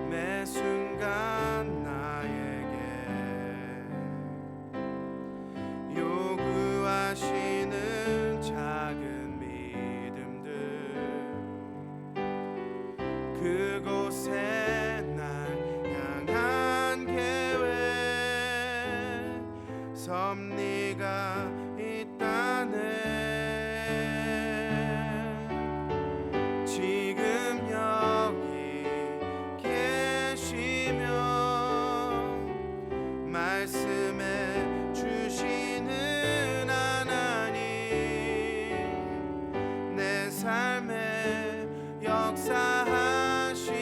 매 순간 나에게 요구하시는 작은 믿음들, 그곳에 날 향한 계획, 섭리가 있다네. 지금 여기 계시며 말씀해 주시는 하나님, 내 삶에 역사하시는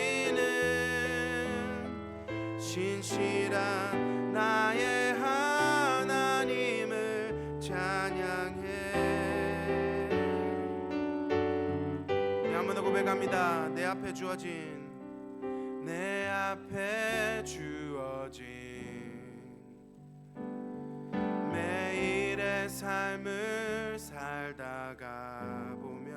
신실한 나의 하나님을 찬양해. 한 번 더 고백합니다. 내 앞에 주어진 매일의 삶을 살다가 보면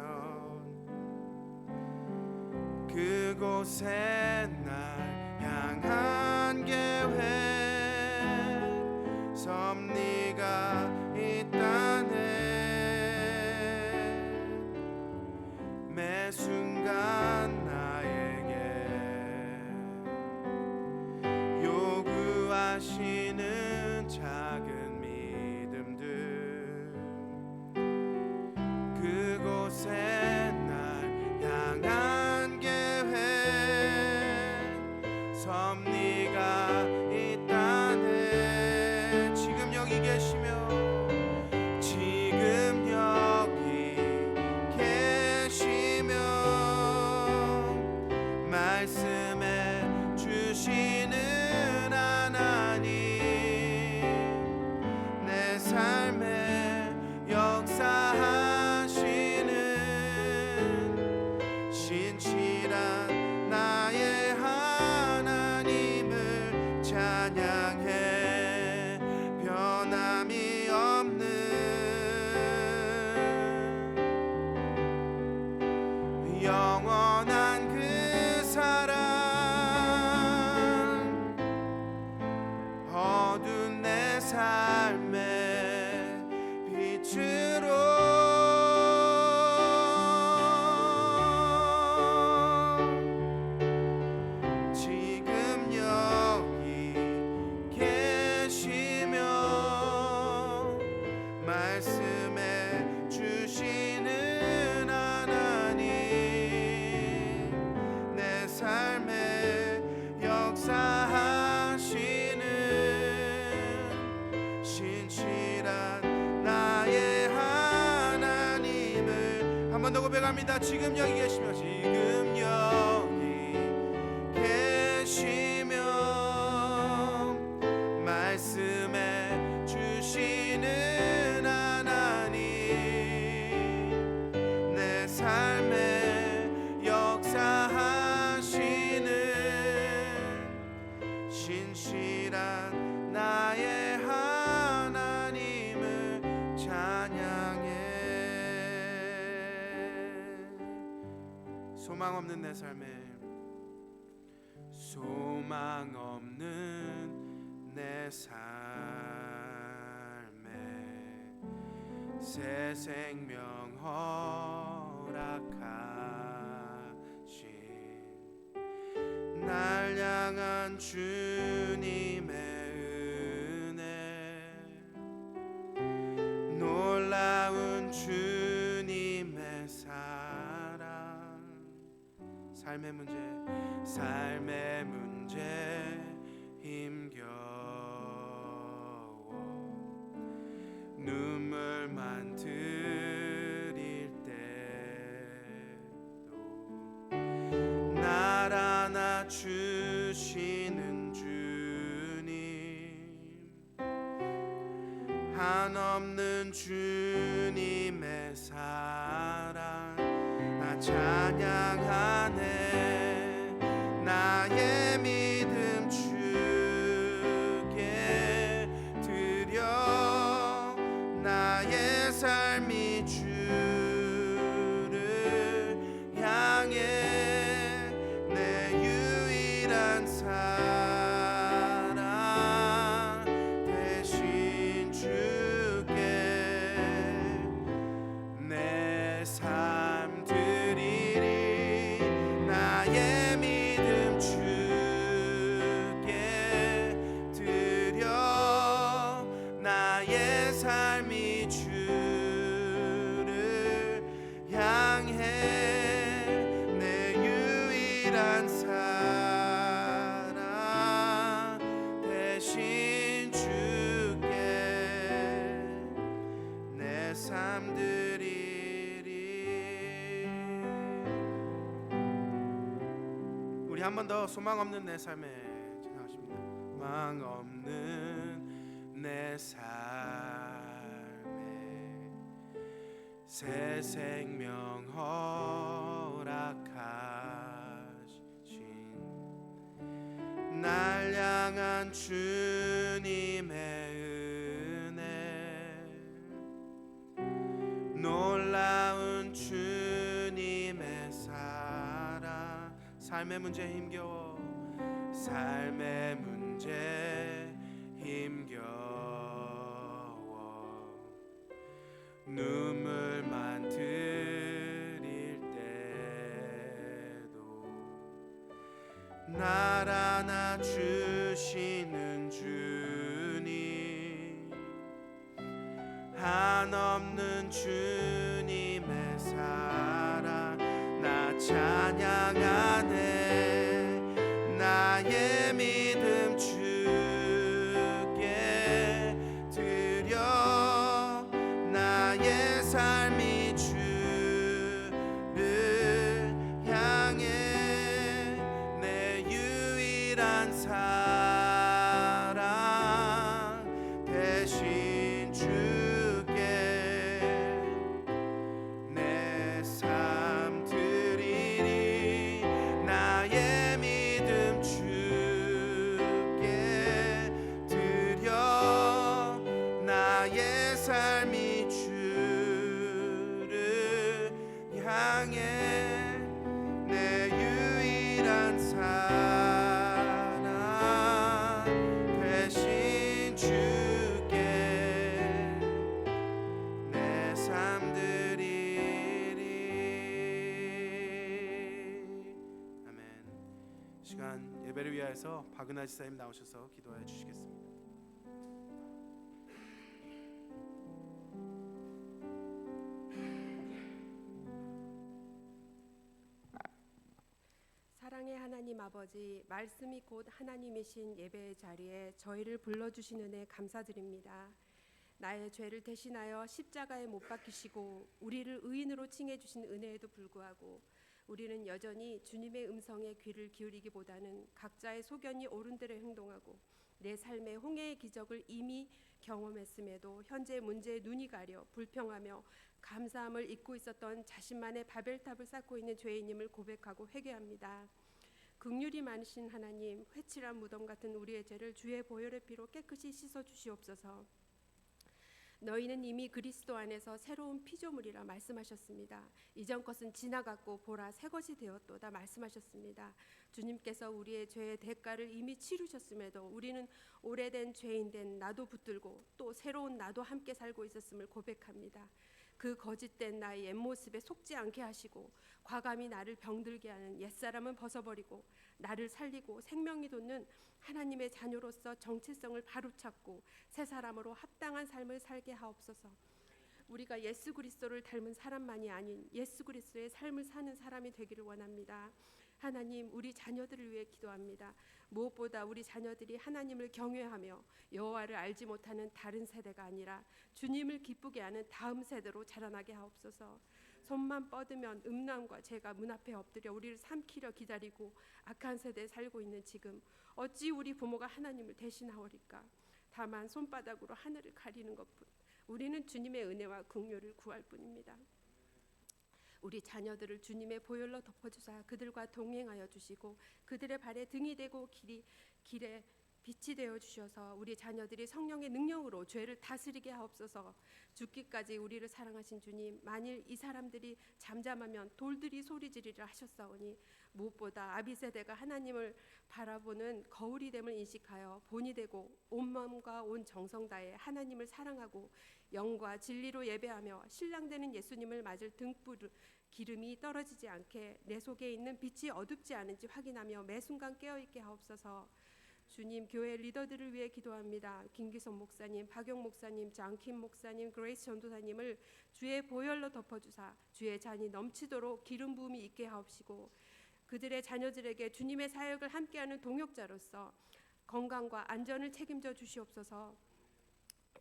그곳에 날 향한 계획, 섭리가 있다네. 매 순간 나에게 요구하시는 작은 믿음들, 그곳에 날 향한 계획, 섭리가 있다네. 지금 여기 계시며 말씀해 주시는 하나님, 내 삶에 역사하시는 신실한 나의 하나님을 찬양해. 변함이 없는 영원한 그 사랑, 어두운 내 삶의 빛으로 지금 여기 계시며 말씀해 주시는 하나님, 내 삶에 역사하시는 신실한 나의 하나님을 한 번 더 고백합니다. 지금 여기 계시며, 지금 여기 계시며 말씀해 주시는 하나님, 내 삶에 역사하시는 신실한 나의 하나님을 찬양해. 소망 없는 내 삶에, 소망 없는 내 삶에 새 생명 허락하신 날 향한 주님의 은혜, 놀라운 주님의 사랑, 삶의 문제 힘겨워 눈물만 들일 때도 날 안아주시는 주님, 한없는 주님의 사랑 나 찬양하네. 나의 믿음 주께 드려 나의 삶이 주를 내 삶 드리리 나의 믿음 주께 드려 나의 삶이 주를 향해 내 유일한 사랑 대신 주께 내 삶 드리리. 우리 한 번 더 소망 없는 내 삶에 찬양하십니다. 소망 없는 내 삶에 새 생명 허락하신 날 향한 주님의 은혜 놀라운 주님의 사랑 삶의 문제 힘겨워 삶의 문제 힘겨워 눈물만 드릴 때도 날 안아주시는 주님 한없는 주님의 사랑 나 찬양하네 나의 믿음 주께 드려 나의 삶이 주를 향해 내 유일한 사랑 대신 주께 내 삶 드리리 나의 믿음 주께 드려 나의 삶이 주를 향해 내 유일한 사랑 대신 주께 내 삶 드리리. 아멘. 시간 예배를 위하여서 박은하 지사님 나오셔서 기도해 주시겠습니다. 사랑의 하나님 아버지, 말씀이 곧 하나님이신 예배의 자리에 저희를 불러주신 은혜 감사드립니다. 나의 죄를 대신하여 십자가에 못 박히시고 우리를 의인으로 칭해 주신 은혜에도 불구하고 우리는 여전히 주님의 음성에 귀를 기울이기보다는 각자의 소견이 옳은 대로 행동하고 내 삶의 홍해의 기적을 이미 경험했음에도 현재 문제에 눈이 가려 불평하며 감사함을 잊고 있었던 자신만의 바벨탑을 쌓고 있는 죄인임을 고백하고 회개합니다. 긍휼이 많으신 하나님, 회칠한 무덤 같은 우리의 죄를 주의 보혈의 피로 깨끗이 씻어 주시옵소서. 너희는 이미 그리스도 안에서 새로운 피조물이라 말씀하셨습니다. 이전 것은 지나갔고 보라 새 것이 되었도다 말씀하셨습니다. 주님께서 우리의 죄의 대가를 이미 치르셨음에도 우리는 오래된 죄인된 나도 붙들고 또 새로운 나도 함께 살고 있었음을 고백합니다. 그 거짓된 나의 옛모습에 속지 않게 하시고 과감히 나를 병들게 하는 옛사람은 벗어버리고 나를 살리고 생명이 돋는 하나님의 자녀로서 정체성을 바로잡고 새 사람으로 합당한 삶을 살게 하옵소서. 우리가 예수 그리스도를 닮은 사람만이 아닌 예수 그리스도의 삶을 사는 사람이 되기를 원합니다. 하나님, 우리 자녀들을 위해 기도합니다. 무엇보다 우리 자녀들이 하나님을 경외하며 여호와를 알지 못하는 다른 세대가 아니라 주님을 기쁘게 하는 다음 세대로 자라나게 하옵소서. 손만 뻗으면 음란과 죄가 문 앞에 엎드려 우리를 삼키려 기다리고 악한 세대에 살고 있는 지금 어찌 우리 부모가 하나님을 대신하오리까? 다만 손바닥으로 하늘을 가리는 것뿐. 우리는 주님의 은혜와 긍휼을 구할 뿐입니다. 우리 자녀들을 주님의 보혈로 덮어주사 그들과 동행하여 주시고 그들의 발에 등이 되고 길에 빛이 되어 주셔서 우리 자녀들이 성령의 능력으로 죄를 다스리게 하옵소서. 죽기까지 우리를 사랑하신 주님, 만일 이 사람들이 잠잠하면 돌들이 소리 지르리라 하셨사오니 무엇보다 아비세대가 하나님을 바라보는 거울이 됨을 인식하여 본이 되고 온 마음과 온 정성 다해 하나님을 사랑하고 영과 진리로 예배하며 신랑되는 예수님을 맞을 등불 기름이 떨어지지 않게 내 속에 있는 빛이 어둡지 않은지 확인하며 매 순간 깨어있게 하옵소서. 주님, 교회 리더들을 위해 기도합니다. 김기선 목사님, 박용 목사님, 장킴 목사님, 그레이스 전도사님을 주의 보혈로 덮어주사 주의 잔이 넘치도록 기름 부음이 있게 하옵시고 그들의 자녀들에게 주님의 사역을 함께하는 동역자로서 건강과 안전을 책임져 주시옵소서.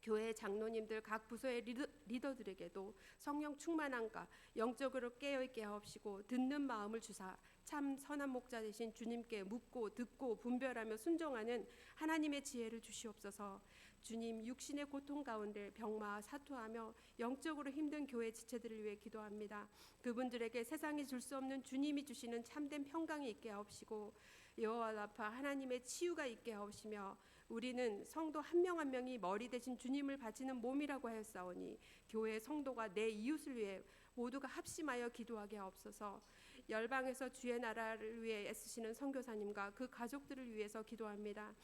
교회 장로님들 각 부서의 리더들에게도 성령 충만함과 영적으로 깨어있게 하옵시고 듣는 마음을 주사 참 선한 목자 되신 주님께 묻고 듣고 분별하며 순종하는 하나님의 지혜를 주시옵소서. 주님, 육신의 고통 가운데 병마와 사투하며 영적으로 힘든 교회 지체들을 위해 기도합니다. 그분들에게 세상이 줄 수 없는 주님이 주시는 참된 평강이 있게 하옵시고 여호와 라파 하나님의 치유가 있게 하옵시며 우리는 성도 한 명 한 명이 머리 대신 주님을 바치는 몸이라고 하였사오니 교회 성도가 내 이웃을 위해 모두가 합심하여 기도하게 하옵소서. 열방에서 주의 나라를 위해 애쓰시는 선교사님과 그 가족들을 위해서 기도합니다.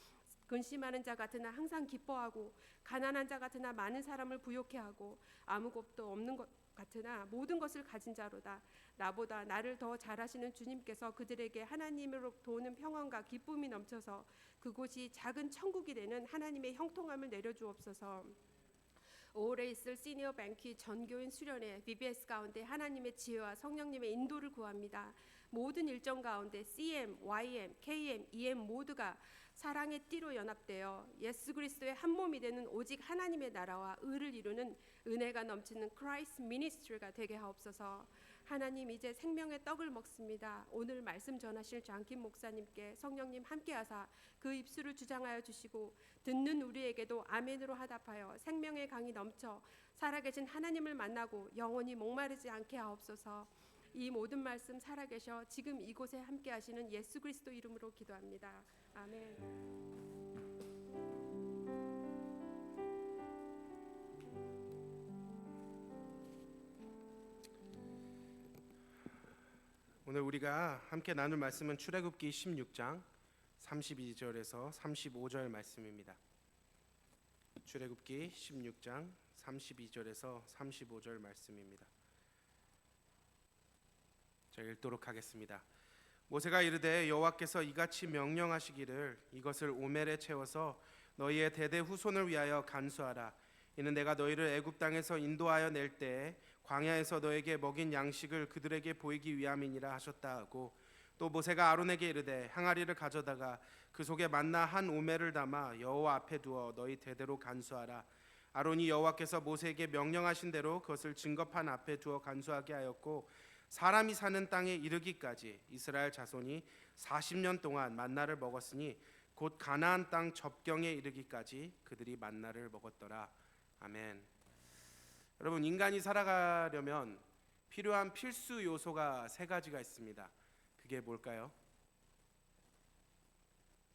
근심하는 자 같으나 항상 기뻐하고 가난한 자 같으나 많은 사람을 부욕해 하고 아무것도 없는 것 같으나 모든 것을 가진 자로다. 나보다 나를 더 잘하시는 주님께서 그들에게 하나님으로부터 오는 평안과 기쁨이 넘쳐서 그곳이 작은 천국이 되는 하나님의 형통함을 내려주옵소서. 5월에 있을 시니어 뱅키 전교인 수련회 BBS 가운데 하나님의 지혜와 성령님의 인도를 구합니다. 모든 일정 가운데 CM, YM, KM, EM 모두가 사랑의 띠로 연합되어 예수 그리스도의 한 몸이 되는 오직 하나님의 나라와 의를 이루는 은혜가 넘치는 크라이스트 미니스트리가 되게 하옵소서. 하나님, 이제 생명의 떡을 먹습니다. 오늘 말씀 전하실 장킴 목사님께 성령님 함께하사 그 입술을 주장하여 주시고 듣는 우리에게도 아멘으로 하답하여 생명의 강이 넘쳐 살아계신 하나님을 만나고 영원히 목마르지 않게 하옵소서. 이 모든 말씀 살아계셔 지금 이곳에 함께하시는 예수 그리스도 이름으로 기도합니다. 아멘. 오늘 우리가 함께 나눌 말씀은 출애굽기 16장 32절에서 35절 말씀입니다. 출애굽기 16장 32절에서 35절 말씀입니다. 제가 읽도록 하겠습니다. 모세가 이르되 여호와께서 이같이 명령하시기를 이것을 오멜에 채워서 너희의 대대 후손을 위하여 간수하라. 이는 내가 너희를 애굽 땅에서 인도하여 낼 때에 광야에서 너에게 먹인 양식을 그들에게 보이기 위함이니라 하셨다 하고 또 모세가 아론에게 이르되 항아리를 가져다가 그 속에 만나 한 오멜을 담아 여호와 앞에 두어 너희 대대로 간수하라. 아론이 여호와께서 모세에게 명령하신 대로 그것을 증거판 앞에 두어 간수하게 하였고 사람이 사는 땅에 이르기까지 이스라엘 자손이 40년 동안 만나를 먹었으니 곧 가나안 땅 접경에 이르기까지 그들이 만나를 먹었더라. 아멘. 여러분, 인간이 살아가려면 필요한 필수 요소가 세 가지가 있습니다. 그게 뭘까요?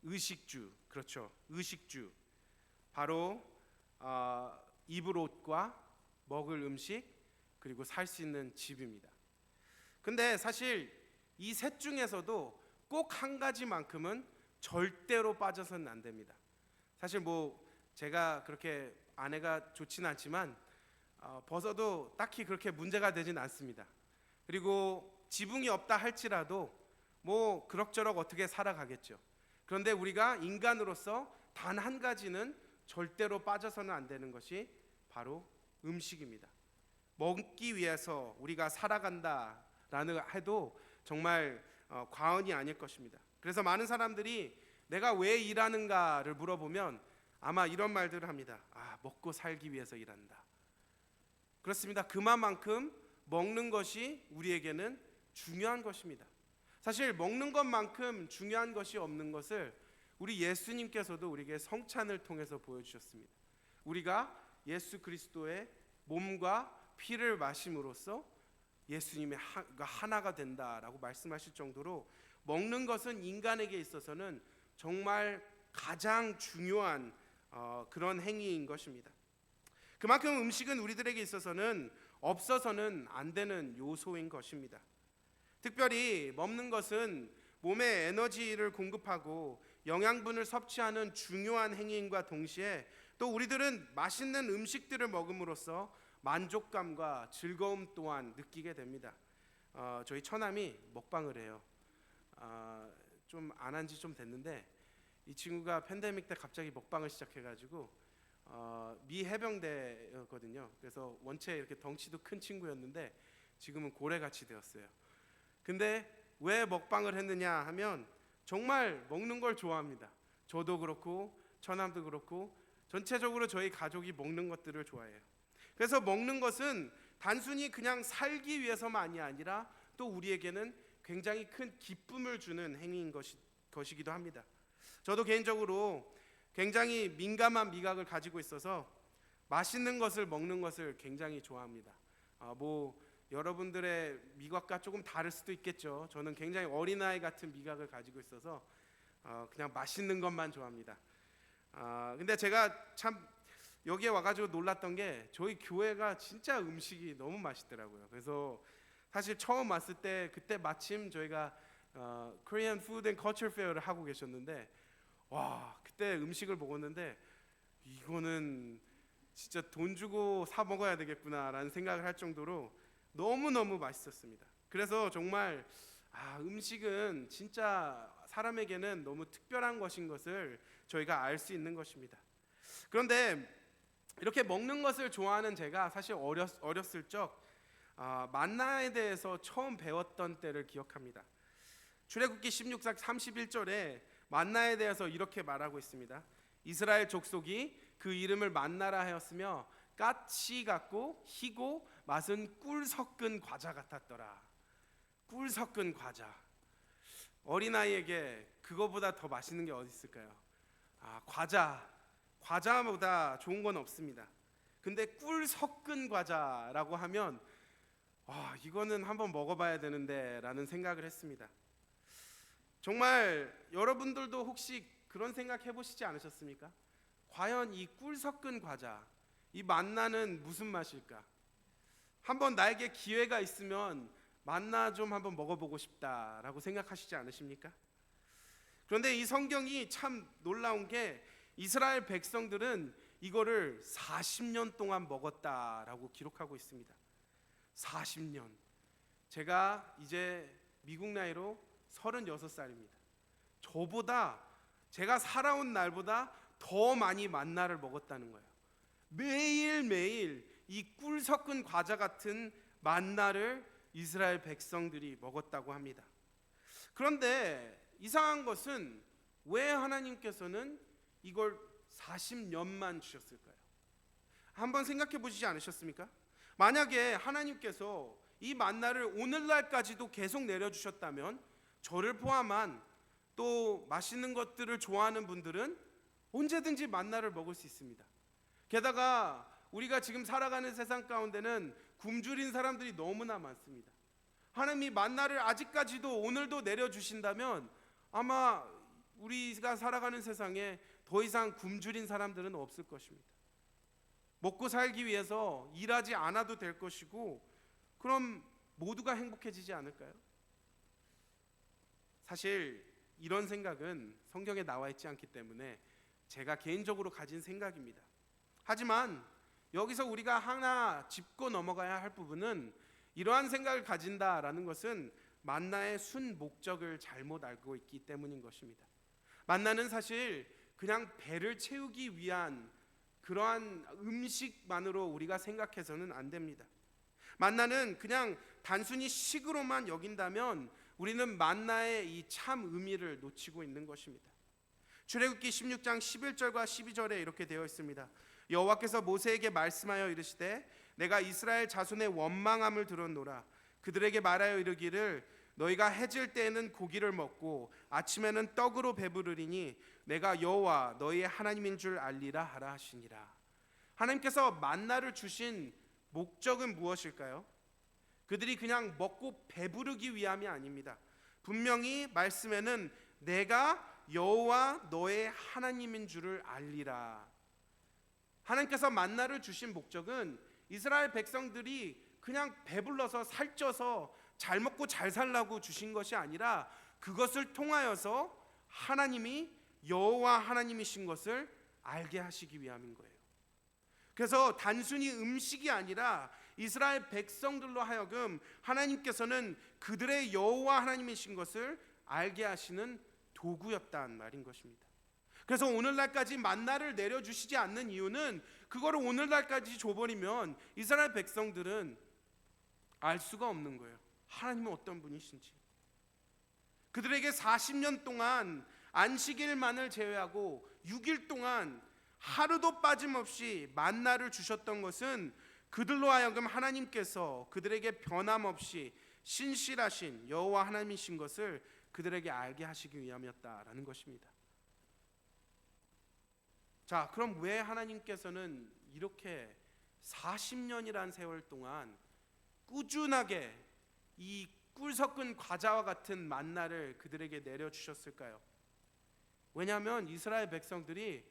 의식주, 그렇죠. 의식주. 바로 입을 옷과 먹을 음식 그리고 살 수 있는 집입니다. 근데 사실 이 셋 중에서도 꼭 한 가지만큼은 절대로 빠져서는 안 됩니다. 사실 제가 그렇게 아내가 좋지는 않지만 벗어도 딱히 그렇게 문제가 되진 않습니다. 그리고 지붕이 없다 할지라도 그럭저럭 어떻게 살아가겠죠. 그런데 우리가 인간으로서 단 한 가지는 절대로 빠져서는 안 되는 것이 바로 음식입니다. 먹기 위해서 우리가 살아간다라는 해도 정말 과언이 아닐 것입니다. 그래서 많은 사람들이 내가 왜 일하는가를 물어보면 아마 이런 말들을 합니다. 먹고 살기 위해서 일한다. 그렇습니다. 그만큼 먹는 것이 우리에게는 중요한 것입니다. 사실 먹는 것만큼 중요한 것이 없는 것을 우리 예수님께서도 우리에게 성찬을 통해서 보여주셨습니다. 우리가 예수 그리스도의 몸과 피를 마심으로써 예수님의 하나가 된다라고 말씀하실 정도로 먹는 것은 인간에게 있어서는 정말 가장 중요한 그런 행위인 것입니다. 그만큼 음식은 우리들에게 있어서는 없어서는 안 되는 요소인 것입니다. 특별히 먹는 것은 몸에 에너지를 공급하고 영양분을 섭취하는 중요한 행위인과 동시에 또 우리들은 맛있는 음식들을 먹음으로써 만족감과 즐거움 또한 느끼게 됩니다. 저희 처남이 먹방을 해요. 좀 안 한 지 좀 됐는데 이 친구가 팬데믹 때 갑자기 먹방을 시작해가지고 미 해병대거든요. 그래서 원체 이렇게 덩치도 큰 친구였는데 지금은 고래같이 되었어요. 근데 왜 먹방을 했느냐 하면 정말 먹는 걸 좋아합니다. 저도 그렇고 처남도 그렇고 전체적으로 저희 가족이 먹는 것들을 좋아해요. 그래서 먹는 것은 단순히 그냥 살기 위해서만이 아니라 또 우리에게는 굉장히 큰 기쁨을 주는 행위인 것이기도 합니다. 저도 개인적으로 굉장히 민감한 미각을 가지고 있어서 맛있는 것을 먹는 것을 굉장히 좋아합니다. 여러분들의 미각과 조금 다를 수도 있겠죠. 저는 굉장히 어린아이 같은 미각을 가지고 있어서 그냥 맛있는 것만 좋아합니다. 근데 제가 참 여기에 와가지고 놀랐던 게 저희 교회가 진짜 음식이 너무 맛있더라고요. 그래서 사실 처음 왔을 때 그때 마침 저희가 Korean Food and Culture Fair를 하고 계셨는데 와 그때 음식을 먹었는데 이거는 진짜 돈 주고 사 먹어야 되겠구나라는 생각을 할 정도로 너무너무 맛있었습니다. 그래서 정말 음식은 진짜 사람에게는 너무 특별한 것인 것을 저희가 알 수 있는 것입니다. 그런데 이렇게 먹는 것을 좋아하는 제가 사실 어렸을 적 만나에 대해서 처음 배웠던 때를 기억합니다. 출애굽기 16장 31절에 만나에 대해서 이렇게 말하고 있습니다. 이스라엘 족속이 그 이름을 만나라 하였으며 까치 같고 희고 맛은 꿀 섞은 과자 같았더라. 꿀 섞은 과자. 어린아이에게 그거보다 더 맛있는 게 어디 있을까요? 과자보다 좋은 건 없습니다. 근데 꿀 섞은 과자라고 하면 이거는 한번 먹어봐야 되는데 라는 생각을 했습니다. 정말 여러분들도 혹시 그런 생각 해보시지 않으셨습니까? 과연 이 꿀 섞은 과자, 이 만나는 무슨 맛일까? 한번 나에게 기회가 있으면 만나 좀 한번 먹어보고 싶다라고 생각하시지 않으십니까? 그런데 이 성경이 참 놀라운 게 이스라엘 백성들은 이거를 40년 동안 먹었다라고 기록하고 있습니다. 40년. 제가 이제 미국 나이로 36살입니다. 제가 살아온 날보다 더 많이 만나를 먹었다는 거예요. 매일매일 이 꿀 섞은 과자 같은 만나를 이스라엘 백성들이 먹었다고 합니다. 그런데 이상한 것은 왜 하나님께서는 이걸 40년만 주셨을까요? 한번 생각해 보시지 않으셨습니까? 만약에 하나님께서 이 만나를 오늘날까지도 계속 내려주셨다면 저를 포함한 또 맛있는 것들을 좋아하는 분들은 언제든지 만나를 먹을 수 있습니다. 게다가 우리가 지금 살아가는 세상 가운데는 굶주린 사람들이 너무나 많습니다. 하나님이 만나를 아직까지도 오늘도 내려주신다면 아마 우리가 살아가는 세상에 더 이상 굶주린 사람들은 없을 것입니다. 먹고 살기 위해서 일하지 않아도 될 것이고 그럼 모두가 행복해지지 않을까요? 사실 이런 생각은 성경에 나와 있지 않기 때문에 제가 개인적으로 가진 생각입니다. 하지만 여기서 우리가 하나 짚고 넘어가야 할 부분은 이러한 생각을 가진다라는 것은 만나의 순 목적을 잘못 알고 있기 때문인 것입니다. 만나는 사실 그냥 배를 채우기 위한 그러한 음식만으로 우리가 생각해서는 안 됩니다. 만나는 그냥 단순히 식으로만 여긴다면 우리는 만나의 이 참 의미를 놓치고 있는 것입니다. 출애굽기 16장 11절과 12절에 이렇게 되어 있습니다. 여호와께서 모세에게 말씀하여 이르시되 내가 이스라엘 자손의 원망함을 들었노라. 그들에게 말하여 이르기를 너희가 해질 때에는 고기를 먹고 아침에는 떡으로 배부르리니 내가 여호와 너희의 하나님인 줄 알리라 하라 하시니라. 하나님께서 만나를 주신 목적은 무엇일까요? 그들이 그냥 먹고 배부르기 위함이 아닙니다. 분명히 말씀에는 내가 여호와 너의 하나님인 줄을 알리라. 하나님께서 만나를 주신 목적은 이스라엘 백성들이 그냥 배불러서 살쪄서 잘 먹고 잘 살라고 주신 것이 아니라 그것을 통하여서 하나님이 여호와 하나님이신 것을 알게 하시기 위함인 거예요. 그래서 단순히 음식이 아니라 이스라엘 백성들로 하여금 하나님께서는 그들의 여호와 하나님이신 것을 알게 하시는 도구였다는 말인 것입니다. 그래서 오늘날까지 만나를 내려주시지 않는 이유는 그거를 오늘날까지 줘버리면 이스라엘 백성들은 알 수가 없는 거예요. 하나님은 어떤 분이신지. 그들에게 40년 동안 안식일만을 제외하고 6일 동안 하루도 빠짐없이 만나를 주셨던 것은 그들로 하여금 하나님께서 그들에게 변함없이 신실하신 여호와 하나님이신 것을 그들에게 알게 하시기 위함이었다라는 것입니다. 자, 그럼 왜 하나님께서는 이렇게 40년이란 세월 동안 꾸준하게 이 꿀 섞은 과자와 같은 만나를 그들에게 내려주셨을까요? 왜냐하면 이스라엘 백성들이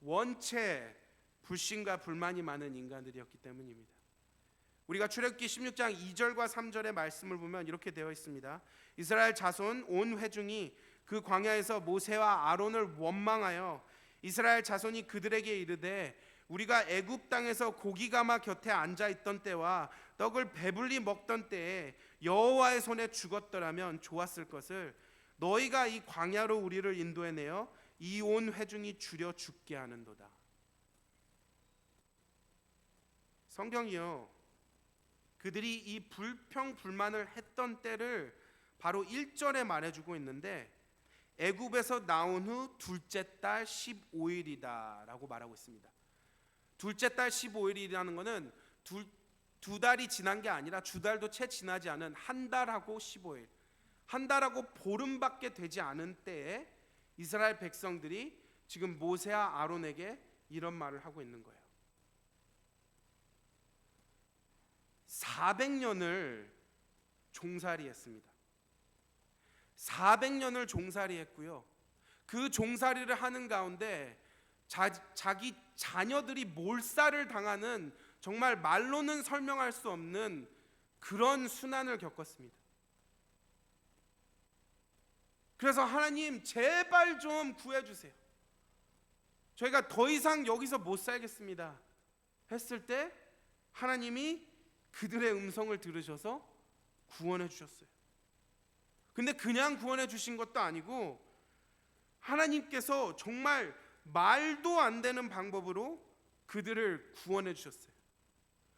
원체 불신과 불만이 많은 인간들이었기 때문입니다. 우리가 출애굽기 16장 2절과 3절의 말씀을 보면 이렇게 되어 있습니다. 이스라엘 자손 온 회중이 그 광야에서 모세와 아론을 원망하여 이스라엘 자손이 그들에게 이르되 우리가 애굽 땅에서 고기 가마 곁에 앉아 있던 때와 떡을 배불리 먹던 때에 여호와의 손에 죽었더라면 좋았을 것을 너희가 이 광야로 우리를 인도해내어 이 온 회중이 줄여 죽게 하는도다. 성경이요, 그들이 이 불평불만을 했던 때를 바로 1절에 말해주고 있는데 애굽에서 나온 후 둘째 달 15일이다 라고 말하고 있습니다. 둘째 달 15일이라는 것은 두 달이 지난 게 아니라 주 달도 채 지나지 않은 한 달하고 15일, 한 달하고 보름밖에 되지 않은 때에 이스라엘 백성들이 지금 모세와 아론에게 이런 말을 하고 있는 거예요. 400년을 종살이했습니다. 400년을 종살이했고요. 그 종살이를 하는 가운데 자기 자녀들이 몰살을 당하는 정말 말로는 설명할 수 없는 그런 순환을 겪었습니다. 그래서 하나님 제발 좀 구해주세요. 저희가 더 이상 여기서 못 살겠습니다 했을 때 하나님이 그들의 음성을 들으셔서 구원해 주셨어요. 근데 그냥 구원해 주신 것도 아니고 하나님께서 정말 말도 안 되는 방법으로 그들을 구원해 주셨어요.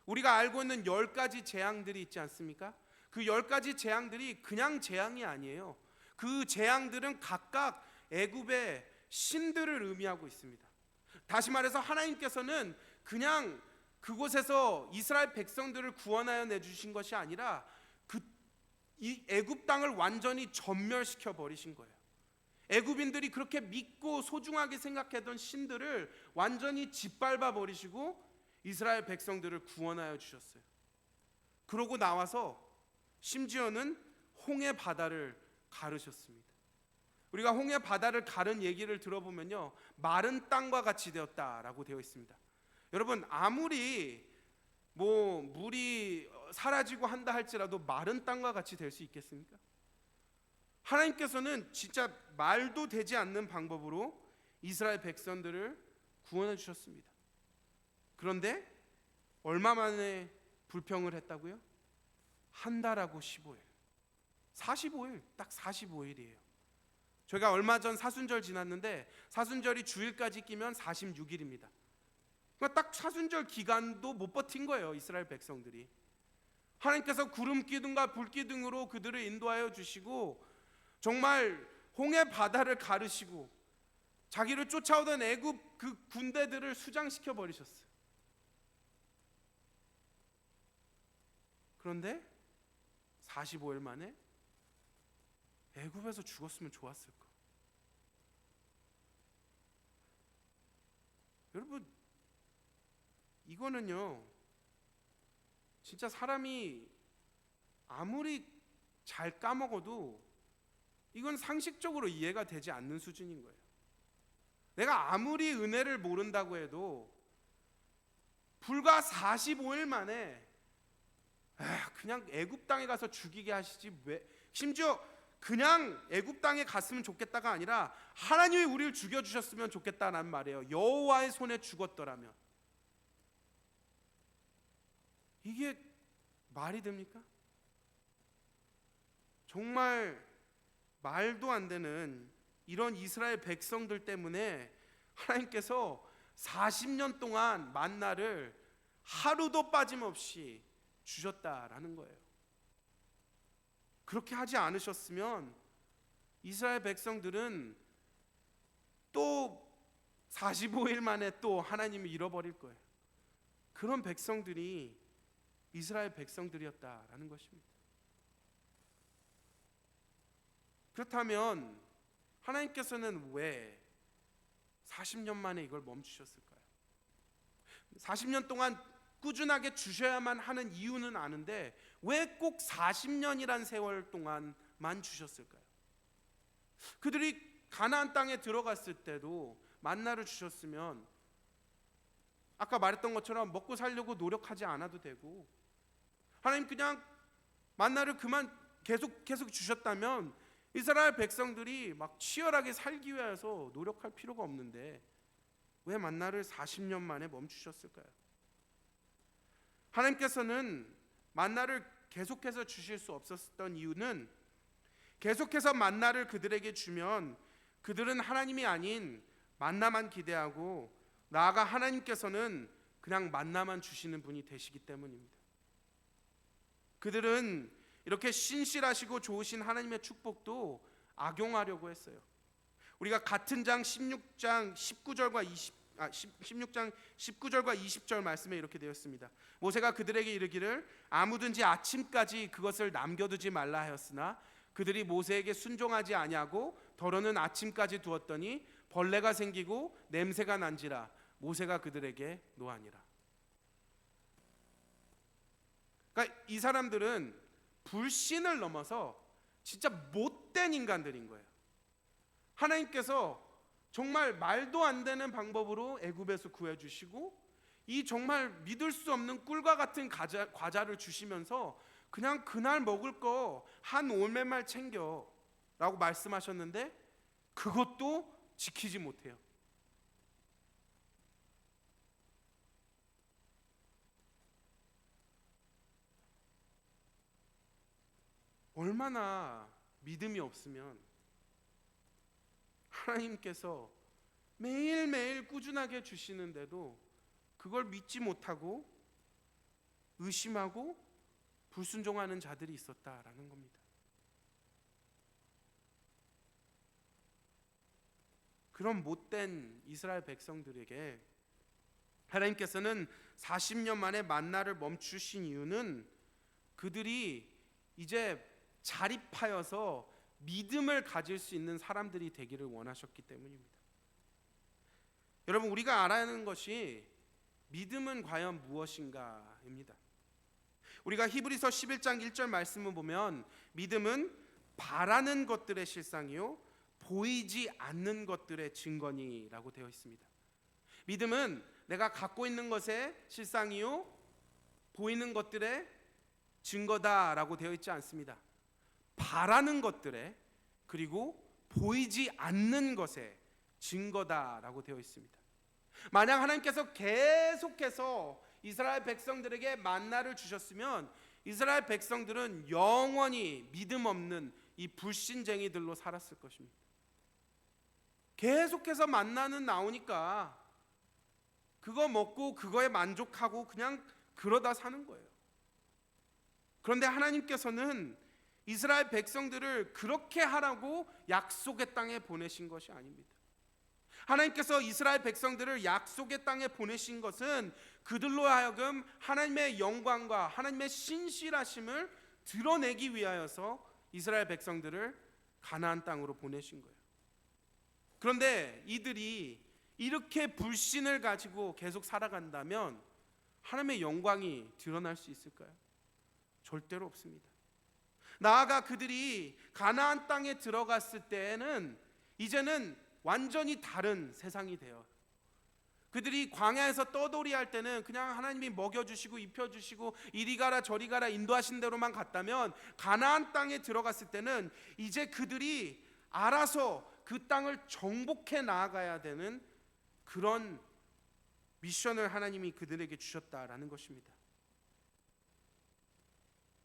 우리가 알고 있는 10가지 재앙들이 있지 않습니까? 그 10가지 재앙들이 그냥 재앙이 아니에요. 그 재앙들은 각각 애굽의 신들을 의미하고 있습니다. 다시 말해서 하나님께서는 그냥 그곳에서 이스라엘 백성들을 구원하여 내주신 것이 아니라 이 애굽 땅을 완전히 전멸시켜 버리신 거예요. 애굽인들이 그렇게 믿고 소중하게 생각했던 신들을 완전히 짓밟아 버리시고 이스라엘 백성들을 구원하여 주셨어요. 그러고 나와서 심지어는 홍해 바다를 가르셨습니다. 우리가 홍해 바다를 가른 얘기를 들어보면요, 마른 땅과 같이 되었다라고 되어 있습니다. 여러분, 아무리 물이 사라지고 한다 할지라도 마른 땅과 같이 될 수 있겠습니까? 하나님께서는 진짜 말도 되지 않는 방법으로 이스라엘 백성들을 구원해 주셨습니다. 그런데 얼마 만에 불평을 했다고요? 한 달하고 15일, 45일, 딱 45일이에요. 저희가 얼마 전 사순절 지났는데 사순절이 주일까지 끼면 46일입니다. 그러니까 딱 사순절 기간도 못 버틴 거예요, 이스라엘 백성들이. 하나님께서 구름 기둥과 불 기둥으로 그들을 인도하여 주시고 정말 홍해 바다를 가르시고 자기를 쫓아오던 애굽 그 군대들을 수장시켜 버리셨어요. 그런데 45일 만에 애굽에서 죽었으면 좋았을까? 여러분, 이거는요, 진짜 사람이 아무리 잘 까먹어도 이건 상식적으로 이해가 되지 않는 수준인 거예요. 내가 아무리 은혜를 모른다고 해도 불과 45일 만에 그냥 애굽 땅에 가서 죽이게 하시지, 왜 심지어 그냥 애굽 땅에 갔으면 좋겠다가 아니라 하나님이 우리를 죽여 주셨으면 좋겠다는 말이에요. 여호와의 손에 죽었더라면. 이게 말이 됩니까? 정말 말도 안 되는 이런 이스라엘 백성들 때문에 하나님께서 40년 동안 만나를 하루도 빠짐없이 주셨다라는 거예요. 그렇게 하지 않으셨으면 이스라엘 백성들은 또 45일 만에 또 하나님을 잃어버릴 거예요. 그런 백성들이 이스라엘 백성들이었다라는 것입니다. 그렇다면 하나님께서는 왜 40년 만에 이걸 멈추셨을까요? 40년 동안 꾸준하게 주셔야만 하는 이유는 아는데 왜 꼭 40년이란 세월 동안만 주셨을까요? 그들이 가나안 땅에 들어갔을 때도 만나를 주셨으면 아까 말했던 것처럼 먹고 살려고 노력하지 않아도 되고, 하나님 그냥 만나를 계속 주셨다면 이스라엘 백성들이 막 치열하게 살기 위해서 노력할 필요가 없는데 왜 만나를 40년 만에 멈추셨을까요? 하나님께서는 만나를 계속해서 주실 수 없었던 이유는, 계속해서 만나를 그들에게 주면 그들은 하나님이 아닌 만나만 기대하고 나아가 하나님께서는 그냥 만나만 주시는 분이 되시기 때문입니다. 그들은 이렇게 신실하시고 좋으신 하나님의 축복도 악용하려고 했어요. 우리가 같은 장 16장 19절과 20절 말씀에 이렇게 되었습니다. 모세가 그들에게 이르기를 아무든지 아침까지 그것을 남겨두지 말라 하였으나 그들이 모세에게 순종하지 아니하고 더러는 아침까지 두었더니 벌레가 생기고 냄새가 난지라 모세가 그들에게 노하니라. 그러니까 이 사람들은 불신을 넘어서 진짜 못된 인간들인 거예요. 하나님께서 정말 말도 안 되는 방법으로 애굽에서 구해주시고 이 정말 믿을 수 없는 꿀과 같은 과자를 주시면서 그냥 그날 먹을 거 한 올매말 챙겨 라고 말씀하셨는데 그것도 지키지 못해요. 얼마나 믿음이 없으면 하나님께서 매일매일 꾸준하게 주시는데도 그걸 믿지 못하고 의심하고 불순종하는 자들이 있었다라는 겁니다. 그런 못된 이스라엘 백성들에게 하나님께서는 40년 만에 만나를 멈추신 이유는 그들이 이제 자립하여서 믿음을 가질 수 있는 사람들이 되기를 원하셨기 때문입니다. 여러분, 우리가 알아야 하는 것이 믿음은 과연 무엇인가입니다. 우리가 히브리서 11장 1절 말씀을 보면 믿음은 바라는 것들의 실상이요 보이지 않는 것들의 증거니라고 되어 있습니다. 믿음은 내가 갖고 있는 것의 실상이요 보이는 것들의 증거다라고 되어 있지 않습니다. 바라는 것들의 그리고 보이지 않는 것의 증거다라고 되어 있습니다. 만약 하나님께서 계속해서 이스라엘 백성들에게 만나를 주셨으면 이스라엘 백성들은 영원히 믿음 없는 이 불신쟁이들로 살았을 것입니다. 계속해서 만나는 나오니까 그거 먹고 그거에 만족하고 그냥 그러다 사는 거예요. 그런데 하나님께서는 이스라엘 백성들을 그렇게 하라고 약속의 땅에 보내신 것이 아닙니다. 하나님께서 이스라엘 백성들을 약속의 땅에 보내신 것은 그들로 하여금 하나님의 영광과 하나님의 신실하심을 드러내기 위하여서 이스라엘 백성들을 가나안 땅으로 보내신 거예요. 그런데 이들이 이렇게 불신을 가지고 계속 살아간다면 하나님의 영광이 드러날 수 있을까요? 절대로 없습니다. 나아가 그들이 가나안 땅에 들어갔을 때에는 이제는 완전히 다른 세상이 돼요. 그들이 광야에서 떠돌이할 때는 그냥 하나님이 먹여주시고 입혀주시고 이리 가라 저리 가라 인도하신 대로만 갔다면, 가나안 땅에 들어갔을 때는 이제 그들이 알아서 그 땅을 정복해 나아가야 되는 그런 미션을 하나님이 그들에게 주셨다라는 것입니다.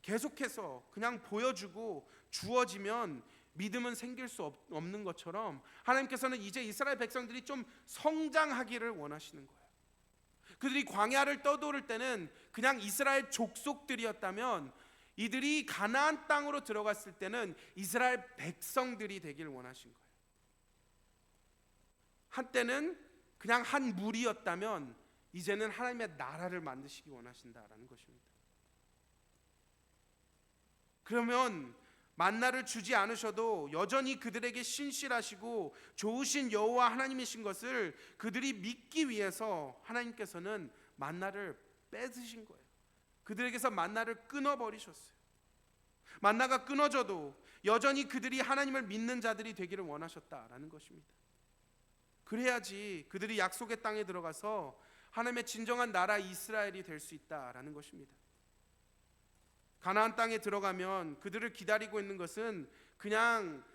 계속해서 그냥 보여주고 주어지면 믿음은 생길 수 없는 것처럼, 하나님께서는 이제 이스라엘 백성들이 좀 성장하기를 원하시는 거예요. 그들이 광야를 떠도를 때는 그냥 이스라엘 족속들이었다면, 이들이 가나안 땅으로 들어갔을 때는 이스라엘 백성들이 되길 원하신 거예요. 한때는 그냥 한 무리였다면 이제는 하나님의 나라를 만드시기 원하신다라는 것입니다. 그러면 만나를 주지 않으셔도 여전히 그들에게 신실하시고 좋으신 여호와 하나님이신 것을 그들이 믿기 위해서 하나님께서는 만나를 뺏으신 거예요. 그들에게서 만나를 끊어버리셨어요. 만나가 끊어져도 여전히 그들이 하나님을 믿는 자들이 되기를 원하셨다라는 것입니다. 그래야지 그들이 약속의 땅에 들어가서 하나님의 진정한 나라 이스라엘이 될 수 있다라는 것입니다. 가나안 땅에 들어가면 그들을 기다리고 있는 것은 그냥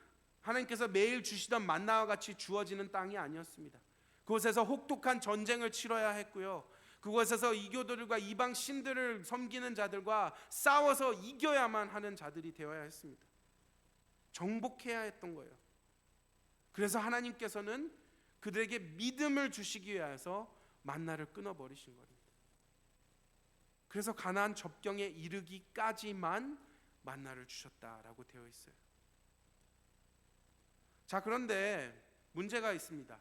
하나님께서 매일 주시던 만나와 같이 주어지는 땅이 아니었습니다. 그곳에서 혹독한 전쟁을 치러야 했고요. 그곳에서 이교도들과 이방 신들을 섬기는 자들과 싸워서 이겨야만 하는 자들이 되어야 했습니다. 정복해야 했던 거예요. 그래서 하나님께서는 그들에게 믿음을 주시기 위해서 만나를 끊어버리신 겁니다. 그래서 가나안 접경에 이르기까지만 만나를 주셨다라고 되어 있어요. 자, 그런데 문제가 있습니다.